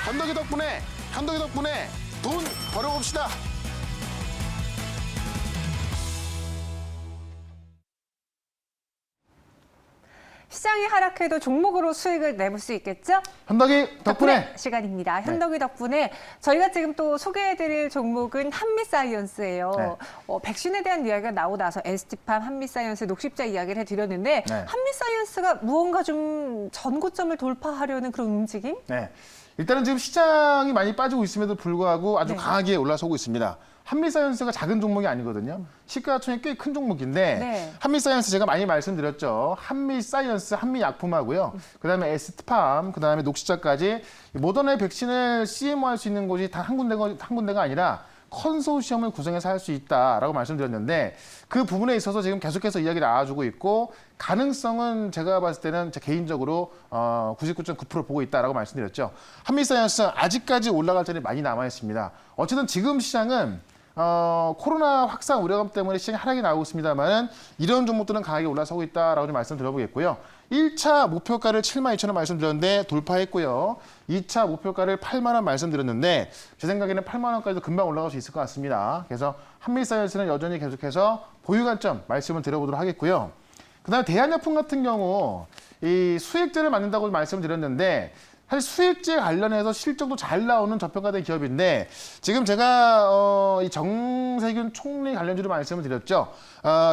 현덕이 덕분에 돈 벌어봅시다. 시장이 하락해도 종목으로 수익을 내볼 수 있겠죠? 현덕이 덕분에 시간입니다. 현덕이 덕분에 저희가 지금 또 소개해드릴 종목은 한미사이언스예요. 네. 백신에 대한 이야기가 나오고 나서 ST팜, 한미사이언스, 녹십자 이야기를 해드렸는데 네. 한미사이언스가 무언가 좀 전고점을 돌파하려는 그런 움직임? 네. 일단은 지금 시장이 많이 빠지고 있음에도 불구하고 아주 네. 강하게 올라서고 있습니다. 한미사이언스가 작은 종목이 아니거든요. 시가총액 꽤 큰 종목인데 네. 한미사이언스 제가 많이 말씀드렸죠. 한미사이언스, 한미약품하고요. 그다음에 에스트팜, 그다음에 녹시자까지 모더나의 백신을 CMO할 수 있는 곳이 단 한 군데가 아니라 컨소시엄을 구성해서 할 수 있다라고 말씀드렸는데 그 부분에 있어서 지금 계속해서 이야기를 나와주고 있고 가능성은 제가 봤을 때는 제 개인적으로 99.9% 보고 있다라고 말씀드렸죠. 한미사이언스 아직까지 올라갈 자리 많이 남아 있습니다. 어쨌든 지금 시장은 코로나 확산 우려감 때문에 시장이 하락이 나오고 있습니다만 이런 종목들은 강하게 올라서고 있다라고 좀 말씀드려보겠고요. 1차 목표가를 72,000원 말씀드렸는데 돌파했고요. 2차 목표가를 8만 원 말씀드렸는데 제 생각에는 8만 원까지도 금방 올라갈 수 있을 것 같습니다. 그래서 한미사이언스는 여전히 계속해서 보유 관점 말씀을 드려보도록 하겠고요. 그다음에 대한약품 같은 경우 이 수익제를 만든다고 말씀드렸는데 사실 수익제 관련해서 실적도 잘 나오는 저평가된 기업인데 지금 제가 이 정세균 총리 관련주로 말씀을 드렸죠.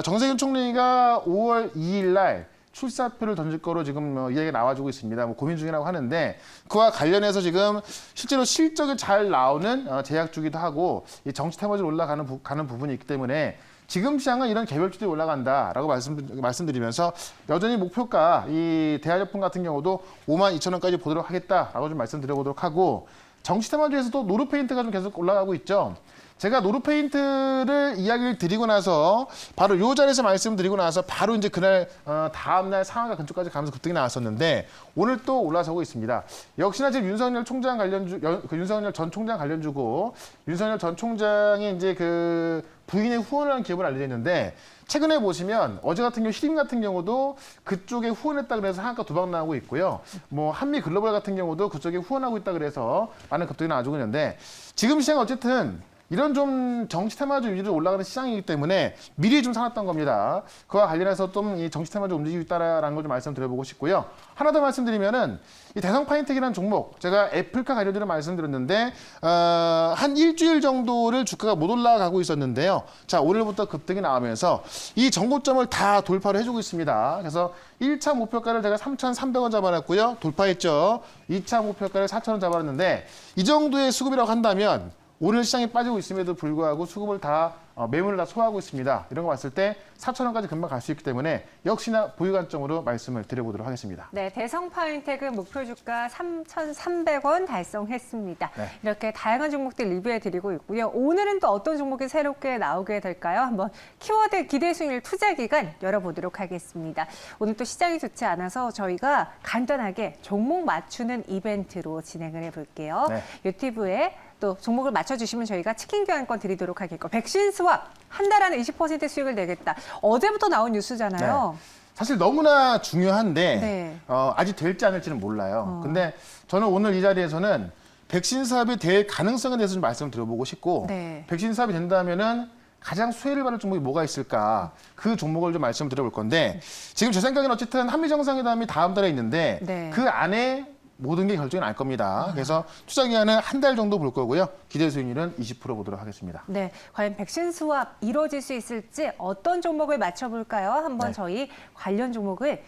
정세균 총리가 5월 2일 날 출사표를 던질 거로 지금 이야기가 나와주고 있습니다. 고민 중이라고 하는데 그와 관련해서 지금 실제로 실적이 잘 나오는 제약주기도 하고 이 정치 테마주로 올라가는 부분이 있기 때문에 지금 시장은 이런 개별주들이 올라간다라고 말씀드리면서 여전히 목표가 이 대한약품 같은 경우도 52,000원까지 보도록 하겠다라고 좀 말씀드려보도록 하고 정치 테마주에서도 노르페인트가 좀 계속 올라가고 있죠. 제가 노르페인트를 이야기를 드리고 나서 바로 이 자리에서 말씀드리고 나서 바로 이제 그날 다음날 상한가 근처까지 가면서 급등이 나왔었는데 오늘 또 올라서고 있습니다. 역시나 지금 윤석열 총장 관련주, 윤석열 전 총장 관련주고 윤석열 전 총장이 이제 그 부인의 후원을 한 기업을 알려져 있는데 최근에 보시면 어제 같은 경우 히림 같은 경우도 그쪽에 후원했다 그래서 상한가 두 방 나오고 있고요. 뭐 한미 글로벌 같은 경우도 그쪽에 후원하고 있다 그래서 많은 급등이 나와주고 있는데 지금 시장 어쨌든 이런 좀 정치 테마주 위주로 올라가는 시장이기 때문에 미리 좀 사놨던 겁니다. 그와 관련해서 좀 이 정치 테마주 움직이고 있다라는 걸 좀 말씀드려보고 싶고요. 하나 더 말씀드리면은 이 대성파인텍이라는 종목 제가 애플카 관련주로 말씀드렸는데 한 일주일 정도를 주가가 못 올라가고 있었는데요. 자 오늘부터 급등이 나오면서 이 전고점을 다 돌파를 해주고 있습니다. 그래서 1차 목표가를 제가 3,300원 잡아놨고요. 돌파했죠. 2차 목표가를 4,000원 잡아놨는데 이 정도의 수급이라고 한다면 오늘 시장이 빠지고 있음에도 불구하고 수급을 다 매물을 다 소화하고 있습니다. 이런 거 봤을 때 4,000원까지 금방 갈 수 있기 때문에 역시나 보유 관점으로 말씀을 드려보도록 하겠습니다. 네, 대성파인텍은 목표 주가 3,300원 달성했습니다. 네. 이렇게 다양한 종목들 리뷰해드리고 있고요. 오늘은 또 어떤 종목이 새롭게 나오게 될까요? 한번 키워드 기대 수익률 투자 기간 열어보도록 하겠습니다. 오늘 또 시장이 좋지 않아서 저희가 간단하게 종목 맞추는 이벤트로 진행을 해볼게요. 네. 유튜브에 또 종목을 맞춰주시면 저희가 치킨 교환권 드리도록 하겠고 백신 스왑 한 달 안에 20% 수익을 내겠다. 어제부터 나온 뉴스잖아요. 네. 사실 너무나 중요한데 네. 아직 될지 안 될지는 몰라요. 근데 저는 오늘 이 자리에서는 백신 사업이 될 가능성에 대해서 좀 말씀을 드려보고 싶고 네. 백신 사업이 된다면은 가장 수혜를 받을 종목이 뭐가 있을까 그 종목을 좀 말씀을 드려볼 건데 지금 제 생각에는 어쨌든 한미 정상회담이 다음 달에 있는데 네. 그 안에 모든 게 결정이 날 겁니다. 그래서 투자 기간은 한 달 정도 볼 거고요. 기대 수익률은 20% 보도록 하겠습니다. 네, 과연 백신 스왑 이루어질 수 있을지 어떤 종목을 맞춰볼까요? 한번 네. 저희 관련 종목을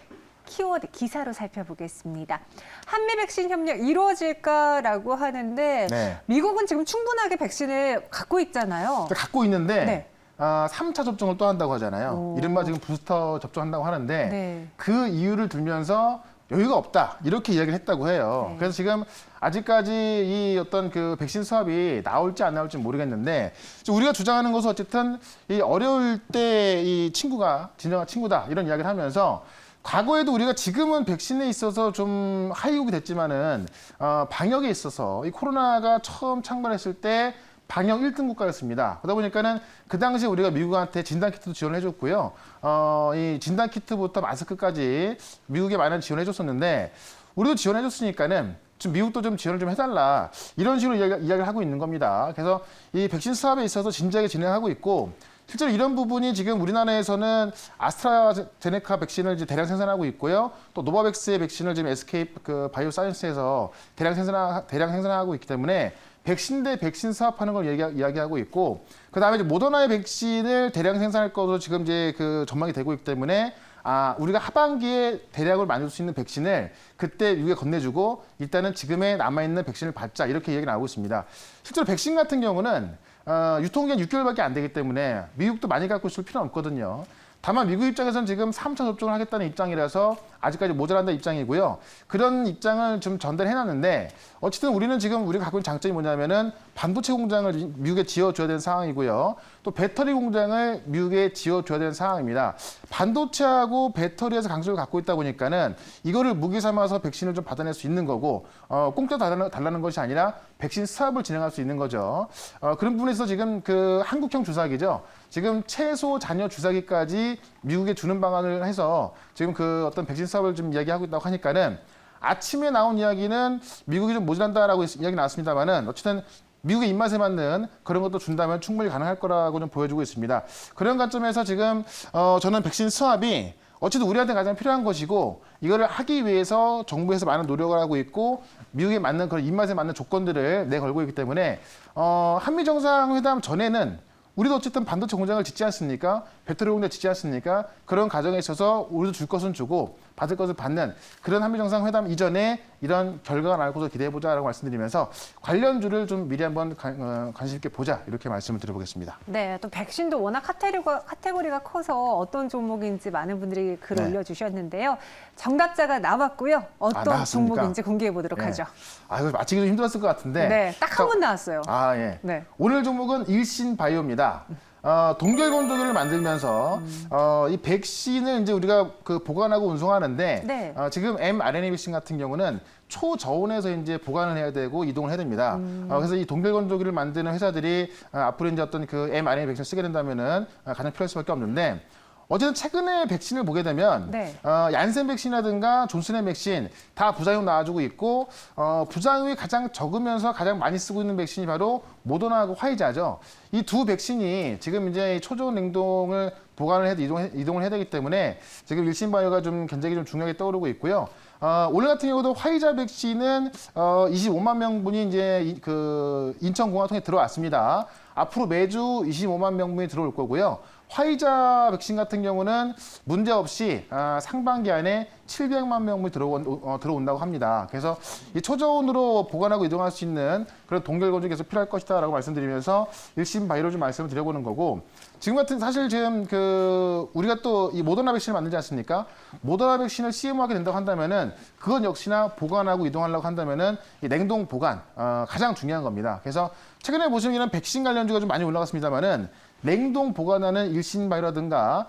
키워드 기사로 살펴보겠습니다. 한미 백신 협력 이루어질까라고 하는데 네. 미국은 지금 충분하게 백신을 갖고 있잖아요. 갖고 있는데 네. 3차 접종을 또 한다고 하잖아요. 오. 이른바 지금 부스터 접종한다고 하는데 네. 그 이유를 들면서 여유가 없다 이렇게 이야기를 했다고 해요. 네. 그래서 지금 아직까지 이 어떤 그 백신 수합이 나올지 안 나올지 모르겠는데 우리가 주장하는 것은 어쨌든 이 어려울 때 이 친구가 진정한 친구다 이런 이야기를 하면서 과거에도 우리가 지금은 백신에 있어서 좀 하이국이 됐지만은 방역에 있어서 이 코로나가 처음 창궐했을 때 방역 1등 국가였습니다. 그러다 보니까는 그 당시에 우리가 미국한테 진단키트도 지원을 해줬고요. 이 진단키트부터 마스크까지 미국에 많은 지원을 해줬었는데 우리도 지원해줬으니까는 좀 미국도 좀 지원을 좀 해달라 이런 식으로 이야기를 하고 있는 겁니다. 그래서 이 백신 수합에 있어서 진지하게 진행하고 있고 실제로 이런 부분이 지금 우리나라에서는 아스트라제네카 백신을 이제 대량 생산하고 있고요. 또 노바백스의 백신을 지금 SK 그 바이오사이언스에서 대량 생산하고 있기 때문에 백신 대 백신 수합하는 걸 이야기하고 있고 그다음에 이제 모더나의 백신을 대량 생산할 것으로 지금 이제 그 전망이 되고 있기 때문에 우리가 하반기에 대량을 만들 수 있는 백신을 그때 미국에 건네주고 일단은 지금의 남아있는 백신을 받자 이렇게 얘기가 나오고 있습니다. 실제로 백신 같은 경우는 유통기한 6개월밖에 안 되기 때문에 미국도 많이 갖고 있을 필요는 없거든요. 다만 미국 입장에서는 지금 3차 접종을 하겠다는 입장이라서 아직까지 모자란다는 입장이고요. 그런 입장을 좀 전달해놨는데 어쨌든 우리는 지금 우리가 갖고 있는 장점이 뭐냐면은 반도체 공장을 미국에 지어줘야 되는 상황이고요. 또 배터리 공장을 미국에 지어줘야 되는 상황입니다. 반도체하고 배터리에서 강점을 갖고 있다 보니까는 이거를 무기 삼아서 백신을 좀 받아낼 수 있는 거고 공짜 달라는 것이 아니라 백신 수합을 진행할 수 있는 거죠. 그런 부분에서 지금 그 한국형 주사기죠. 지금 최소 잔여 주사기까지 미국에 주는 방안을 해서 지금 그 어떤 백신 수합을 좀 이야기하고 있다고 하니까는 아침에 나온 이야기는 미국이 좀 모자란다라고 이야기 나왔습니다만은 어쨌든 미국의 입맛에 맞는 그런 것도 준다면 충분히 가능할 거라고 좀 보여주고 있습니다. 그런 관점에서 지금 저는 백신 수합이 어쨌든 우리한테 가장 필요한 것이고 이거를 하기 위해서 정부에서 많은 노력을 하고 있고 미국에 맞는 그런 입맛에 맞는 조건들을 내걸고 있기 때문에 한미 정상회담 전에는 우리도 어쨌든 반도체 공장을 짓지 않습니까? 배터리 공장 짓지 않습니까? 그런 과정에 있어서 우리도 줄 것은 주고 받을 것을 받는 그런 한미 정상회담 이전에 이런 결과가 나올 것을 기대해보자라고 말씀드리면서 관련주를 좀 미리 한번 관심 있게 보자 이렇게 말씀을 드려보겠습니다. 네, 또 백신도 워낙 카테고리가 커서 어떤 종목인지 많은 분들이 글 올려주셨는데요. 정답자가 나왔고요. 어떤 종목인지 공개해 보도록 하죠. 이거 맞히기도 힘들었을 것 같은데. 네, 딱 한 번 나왔어요. 예. 네. 오늘 종목은 일신바이오입니다. 동결건조기를 만들면서 이 백신을 이제 우리가 그 보관하고 운송하는데 네. 지금 mRNA 백신 같은 경우는 초저온에서 이제 보관을 해야 되고 이동을 해야 됩니다. 그래서 이 동결건조기를 만드는 회사들이 앞으로 이제 어떤 그 mRNA 백신을 쓰게 된다면은 가장 필요할 수밖에 없는데. 어쨌든 최근에 백신을 보게 되면 얀센 백신이라든가 존슨의 백신 다 부작용 나와주고 있고 부작용이 가장 적으면서 가장 많이 쓰고 있는 백신이 바로 모더나하고 화이자죠. 이 두 백신이 지금 이제 초저온 냉동을 보관을 해도 이동을 해야 되기 때문에 지금 일신바이오가 좀 굉장히 좀 중요하게 떠오르고 있고요. 오늘 같은 경우도 화이자 백신은 25만 명분이 이제 그 인천공항통에 들어왔습니다. 앞으로 매주 25만 명분이 들어올 거고요. 화이자 백신 같은 경우는 문제없이 상반기 안에 700만 명분이 들어온다고 합니다. 그래서 이 초저온으로 보관하고 이동할 수 있는 그런 동결건조기 계속 필요할 것이다라고 말씀드리면서 일신바이오를 좀 말씀을 드려보는 거고 지금 같은 사실 지금 그 우리가 또 이 모더나 백신을 만들지 않습니까? 모더나 백신을 CMO하게 된다고 한다면은 그건 역시나 보관하고 이동하려고 한다면은 이 냉동 보관 가장 중요한 겁니다. 그래서 최근에 보시면 이런 백신 관련주가 좀 많이 올라갔습니다만은 냉동 보관하는 일신바이오라든가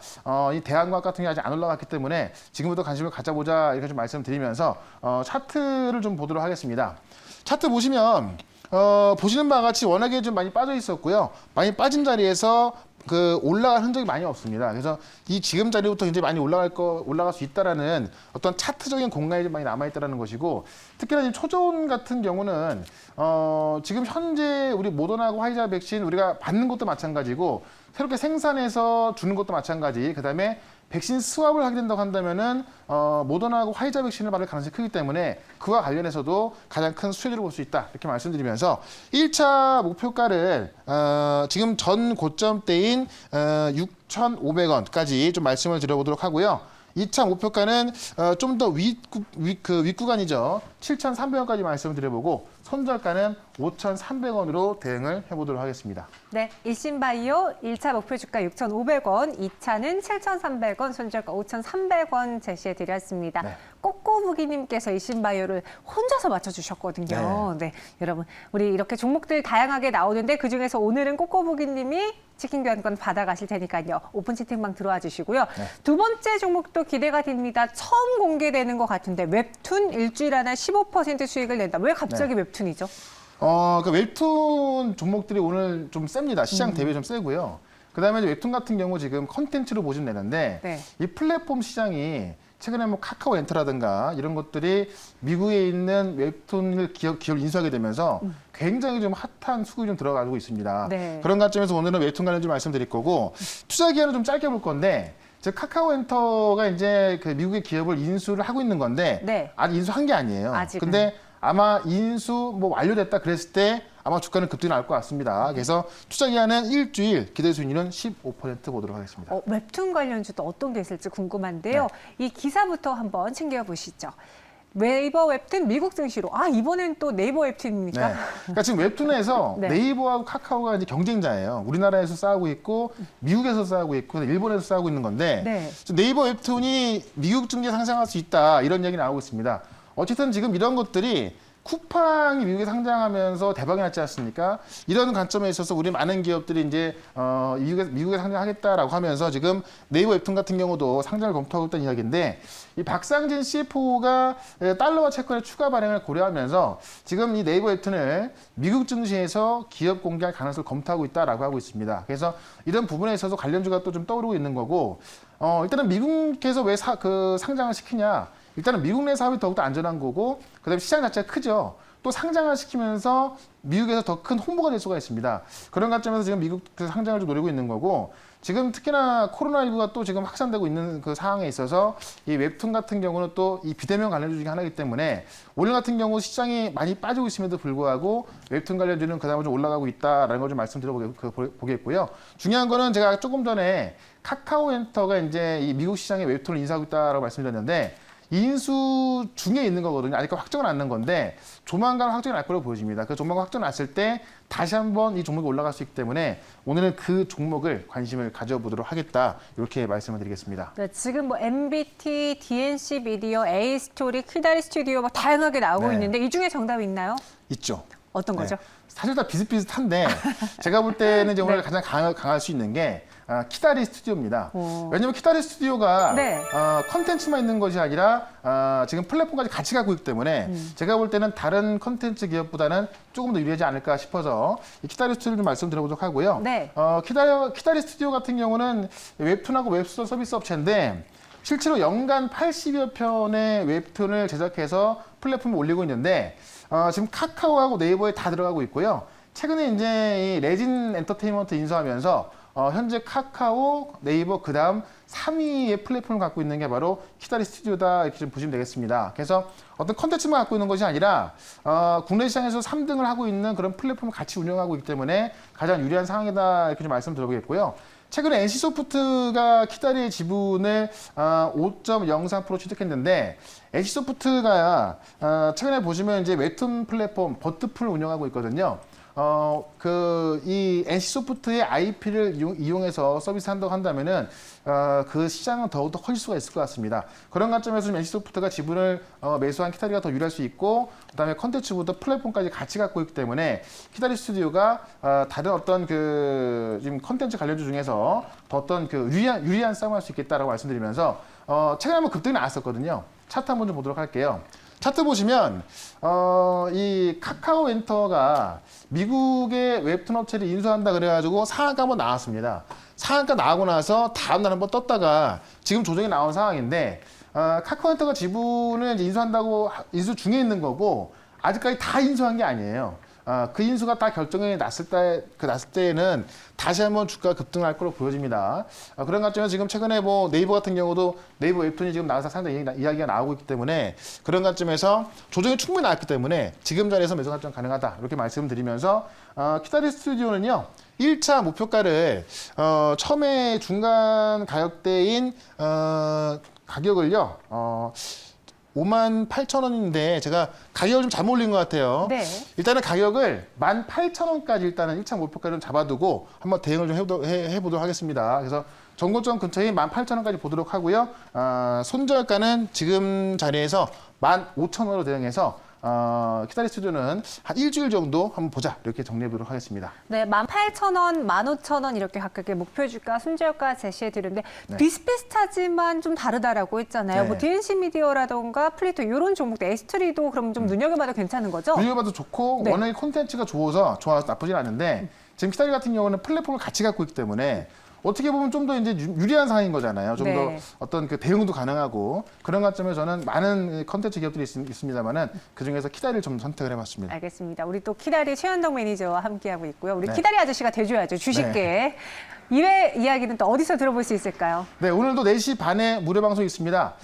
이 대한과학 같은 게 아직 안 올라갔기 때문에 지금부터 관심을 가져보자 이렇게 좀 말씀드리면서 차트를 좀 보도록 하겠습니다. 차트 보시면 보시는 바와 같이 워낙에 좀 많이 빠져 있었고요. 많이 빠진 자리에서 그 올라갈 흔적이 많이 없습니다. 그래서 이 지금 자리부터 굉장히 많이 올라갈 수 있다라는 어떤 차트적인 공간이 좀 많이 남아 있다라는 것이고 특히나 지금 초저온 같은 경우는 지금 현재 우리 모더나하고 화이자 백신 우리가 받는 것도 마찬가지고 새롭게 생산해서 주는 것도 마찬가지. 그다음에 백신 수합을 하게 된다고 한다면은 모더나하고 화이자 백신을 받을 가능성이 크기 때문에 그와 관련해서도 가장 큰 수혜를 볼 수 있다 이렇게 말씀드리면서 1차 목표가를 지금 전 고점대인 6,500원까지 좀 말씀을 드려보도록 하고요. 2차 목표가는 좀 더 윗구간이죠. 7,300원까지 말씀을 드려보고 손절가는 5,300원으로 대응을 해보도록 하겠습니다. 네, 일신바이오 1차 목표 주가 6,500원, 2차는 7,300원, 손절가 5,300원 제시해드렸습니다. 네. 꼬꼬부기님께서 일신바이오를 혼자서 맞춰주셨거든요. 네, 여러분 우리 이렇게 종목들 다양하게 나오는데 그중에서 오늘은 꼬꼬부기님이 치킨 교환권 받아가실 테니까요. 오픈 채팅방 들어와 주시고요. 두 번째 종목도 기대가 됩니다. 처음 공개되는 것 같은데 웹툰 일주일 안에 15% 수익을 낸다. 왜 갑자기 웹툰이죠? 그 웹툰 종목들이 오늘 좀 셉니다. 시장 대비 좀 세고요. 그다음에 이제 웹툰 같은 경우 지금 컨텐츠로 보시면 되는데 네. 이 플랫폼 시장이 최근에 뭐 카카오 엔터라든가 이런 것들이 미국에 있는 웹툰을 기업을 인수하게 되면서 굉장히 좀 핫한 수급이 좀 들어가고 있습니다. 네. 그런 관점에서 오늘은 웹툰 관련 좀 말씀드릴 거고 투자 기간은 좀 짧게 볼 건데 즉 카카오 엔터가 이제 그 미국의 기업을 인수를 하고 있는 건데 네. 아직 인수한 게 아니에요. 아직은. 근데 아마 인수 뭐 완료됐다 그랬을 때 아마 주가는 급등이 나올 것 같습니다. 그래서 투자 기간은 일주일, 기대 수익률은 15% 보도록 하겠습니다. 웹툰 관련주도 어떤 게 있을지 궁금한데요. 이 기사부터 한번 챙겨보시죠. 네이버 웹툰 미국 증시로. 이번엔 또 네이버 웹툰입니까? 네. 그러니까 지금 웹툰에서 네. 네이버하고 카카오가 이제 경쟁자예요. 우리나라에서 싸우고 있고 미국에서 싸우고 있고 일본에서 싸우고 있는 건데 네. 네이버 웹툰이 미국 증시에 상장할 수 있다 이런 얘기 나오고 있습니다. 어쨌든 지금 이런 것들이 쿠팡이 미국에 상장하면서 대박이 났지 않습니까? 이런 관점에 있어서 우리 많은 기업들이 이제 미국에 상장하겠다라고 하면서 지금 네이버 웹툰 같은 경우도 상장을 검토하고 있다는 이야기인데 이 박상진 CFO가 달러와 채권의 추가 발행을 고려하면서 지금 이 네이버 웹툰을 미국 증시에서 기업 공개할 가능성을 검토하고 있다라고 하고 있습니다. 그래서 이런 부분에 있어서 관련주가 또 좀 떠오르고 있는 거고 일단은 미국에서 왜 상장을 시키냐? 일단은 미국 내 사업이 더욱더 안전한 거고 그다음에 시장 자체가 크죠. 또 상장을 시키면서 미국에서 더 큰 홍보가 될 수가 있습니다. 그런 관점에서 지금 미국 상장을 좀 노리고 있는 거고 지금 특히나 코로나19가 또 지금 확산되고 있는 그 상황에 있어서 이 웹툰 같은 경우는 또 이 비대면 관련주 중에 하나이기 때문에 오늘 같은 경우 시장이 많이 빠지고 있음에도 불구하고 웹툰 관련주는 그나마 좀 올라가고 있다라는 걸 좀 말씀드려보겠고요. 중요한 거는 제가 조금 전에 카카오 엔터가 이제 이 미국 시장에 웹툰을 인수하고 있다라고 말씀드렸는데 인수 중에 있는 거거든요. 아직까지 확정은 안 난 건데 조만간 확정이 날 거라고 보여집니다. 그 조만간 확정 났을 때 다시 한번 이 종목이 올라갈 수 있기 때문에 오늘은 그 종목을 관심을 가져보도록 하겠다. 이렇게 말씀을 드리겠습니다. 네, 지금 뭐 MBT, DNC 미디어, A스토리, 키다리 스튜디오 뭐 다양하게 나오고 네. 있는데 이 중에 정답이 있나요? 있죠. 어떤 거죠? 사실 다 비슷비슷한데 제가 볼 때는 이제 오늘 가장 강할 수 있는 게 키다리 스튜디오입니다. 왜냐하면 키다리 스튜디오가 네. 컨텐츠만 있는 것이 아니라 지금 플랫폼까지 같이 가고 있기 때문에 제가 볼 때는 다른 컨텐츠 기업보다는 조금 더 유리하지 않을까 싶어서 이 키다리 스튜디오를 좀 말씀드려보도록 하고요. 네. 키다리 스튜디오 같은 경우는 웹툰하고 웹소설 서비스 업체인데 실제로 연간 80여 편의 웹툰을 제작해서 플랫폼에 올리고 있는데 지금 카카오하고 네이버에 다 들어가고 있고요. 최근에 이제 이 레진 엔터테인먼트 인수하면서 현재 카카오, 네이버 그다음 3위의 플랫폼을 갖고 있는 게 바로 키다리 스튜디오다 이렇게 좀 보시면 되겠습니다. 그래서 어떤 컨텐츠만 갖고 있는 것이 아니라 국내 시장에서 3등을 하고 있는 그런 플랫폼을 같이 운영하고 있기 때문에 가장 유리한 상황이다 이렇게 좀 말씀드려보겠고요. 최근에 NC소프트가 키다리의 지분을 5.03% 취득했는데 NC소프트가 최근에 보시면 이제 웹툰 플랫폼 버트풀을 운영하고 있거든요. 이 NC소프트의 IP를 이용해서 서비스 한다고 한다면은, 그 시장은 더욱더 커질 수가 있을 것 같습니다. 그런 관점에서 NC소프트가 지분을 매수한 키다리가 더 유리할 수 있고, 그 다음에 컨텐츠부터 플랫폼까지 같이 갖고 있기 때문에 키다리 스튜디오가 다른 어떤 지금 컨텐츠 관련주 중에서 더 어떤 유리한 싸움을 할 수 있겠다라고 말씀드리면서, 최근에 한번 급등이 나왔었거든요. 차트 한번 좀 보도록 할게요. 차트 보시면 이 카카오 엔터가 미국의 웹툰 업체를 인수한다 그래가지고 상한가 한번 나왔습니다. 상한가 나오고 나서 다음날 한번 떴다가 지금 조정이 나온 상황인데 카카오 엔터가 지분을 이제 인수 중에 있는 거고 아직까지 다 인수한 게 아니에요. 그 인수가 다 결정이 났을 때에는 다시 한번 주가가 급등할 거로 보여집니다. 그런 관점에서 지금 최근에 뭐 네이버 같은 경우도 네이버 웹툰이 지금 나와서 상당히 이야기가 나오고 있기 때문에 그런 관점에서 조정이 충분히 나왔기 때문에 지금 자리에서 매수 관점 가능하다. 이렇게 말씀드리면서 키다리 스튜디오는요. 1차 목표가를 처음에 중간 가격대인 가격을요. 58,000원인데 제가 가격을 좀 잘못 올린 것 같아요. 네. 일단은 가격을 18,000원까지 일단은 1차 목표가를 잡아두고 한번 대응을 좀 해보도록 하겠습니다. 그래서 정고점 근처에 18,000원까지 보도록 하고요. 손절가는 지금 자리에서 15,000원으로 대응해서 키다리 스튜디오는 한 일주일 정도 한번 보자 이렇게 정리해보도록 하겠습니다. 네, 18,000원, 15,000원 이렇게 각각의 목표 주가, 손절가 제시해드렸는데 네. 비슷비슷하지만 좀 다르다라고 했잖아요. 네. 뭐 DNC 미디어라던가 플리토 이런 종목들, 에스트리도 그럼 좀 눈여겨봐도 괜찮은 거죠? 눈여겨봐도 좋고 네. 워낙에 콘텐츠가 좋아서 나쁘진 않은데 지금 키다리 같은 경우는 플랫폼을 같이 갖고 있기 때문에 어떻게 보면 좀 더 이제 유리한 상황인 거잖아요. 좀 더 네. 어떤 그 대응도 가능하고 그런 관점에서 저는 많은 컨텐츠 기업들이 있습니다만은 그 중에서 키다리를 좀 선택을 해봤습니다. 알겠습니다. 우리 또 키다리 최현덕 매니저와 함께하고 있고요. 우리 네. 키다리 아저씨가 돼줘야죠. 주식계. 이외 이야기는 또 어디서 들어볼 수 있을까요? 네, 오늘도 4시 반에 무료 방송이 있습니다.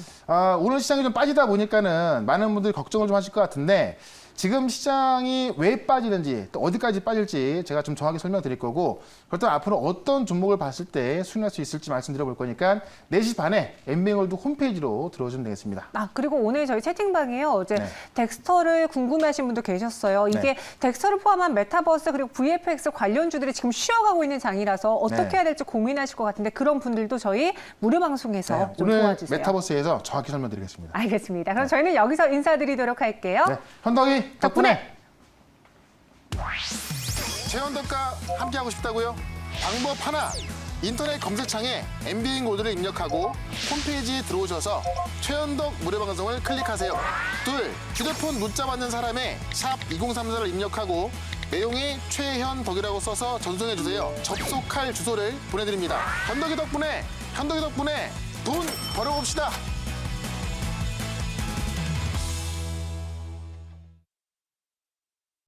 오늘 시장이 좀 빠지다 보니까는 많은 분들이 걱정을 좀 하실 것 같은데 지금 시장이 왜 빠지는지 또 어디까지 빠질지 제가 좀 정확히 설명드릴 거고 그렇다면 앞으로 어떤 종목을 봤을 때 수익날 수 있을지 말씀드려볼 거니까 4시 반에 엠뱅월드 홈페이지로 들어오시면 되겠습니다. 그리고 오늘 저희 채팅방에요. 어제 네. 덱스터를 궁금해하신 분도 계셨어요. 이게 네. 덱스터를 포함한 메타버스 그리고 VFX 관련주들이 지금 쉬어가고 있는 장이라서 어떻게 네. 해야 될지 고민하실 것 같은데 그런 분들도 저희 무료 방송에서 네, 좀 오늘 도와주세요. 메타버스에서 정확히 설명드리겠습니다. 알겠습니다. 그럼 저희는 여기서 인사드리도록 할게요. 네, 현덕이 덕분에. 최현덕과 함께하고 싶다고요? 방법 하나, 인터넷 검색창에 MBN 코드를 입력하고 홈페이지에 들어오셔서 최현덕 무료 방송을 클릭하세요. 둘, 휴대폰 문자 받는 사람의 샵 2034를 입력하고 내용이 최현덕이라고 써서 전송해 주세요. 접속할 주소를 보내드립니다. 현덕이 덕분에 돈 벌어봅시다.